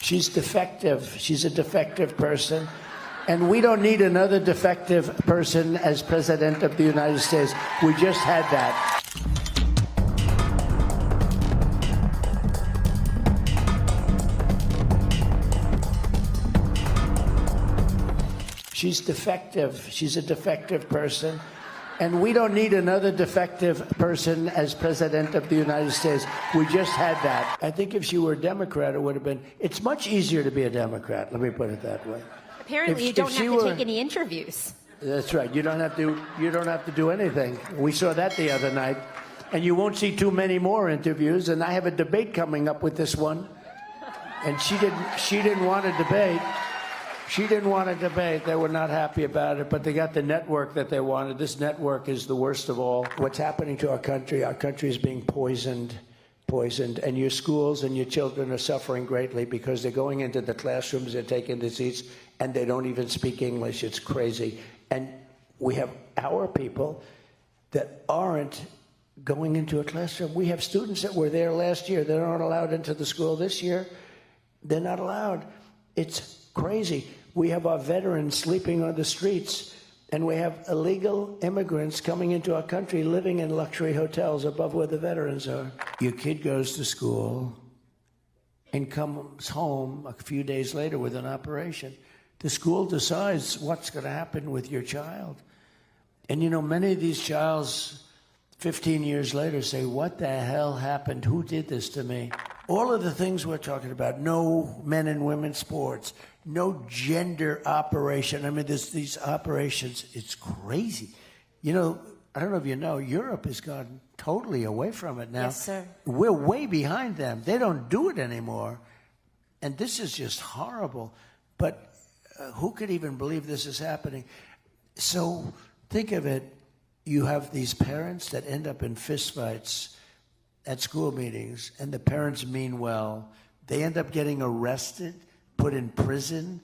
She's defective. She's a defective person. And we don't need another defective person as President of the United States. We just had that. She's defective. She's a defective person. And we don't need another defective person as President of the United States. We just had that. I think if she were a Democrat, it would have been, it's much easier to be a Democrat, let me put it that way. Apparently you don't have to take any interviews. That's right. You don't have to do anything. We saw that the other night. And you won't see too many more interviews. And I have a debate coming up with this one. And she didn't want to debate. She didn't want to debate. They were not happy about it, but they got the network that they wanted. This network is the worst of all. What's happening to our country is being poisoned, and your schools and your children are suffering greatly because they're going into the classrooms, they're taking the seats, and they don't even speak English. It's crazy. And we have our people that aren't going into a classroom. We have students that were there last year. They aren't allowed into the school this year. They're not allowed. It's crazy. We have our veterans sleeping on the streets, and we have illegal immigrants coming into our country living in luxury hotels above where the veterans are. Your kid goes to school and comes home a few days later with an operation. The school decides what's going to happen with your child. And you know, many of these childs 15 years later say, what the hell happened? Who did this to me? All of the things we're talking about, no men and women sports, no gender operation. I mean, there's these operations. It's crazy. You know, I don't know if you know, Europe has gone totally away from it now. Yes, sir. We're way behind them. They don't do it anymore. And this is just horrible. But who could even believe this is happening? So think of it. You have these parents that end up in fistfights at school meetings, and the parents mean well. They end up getting arrested, put in prison.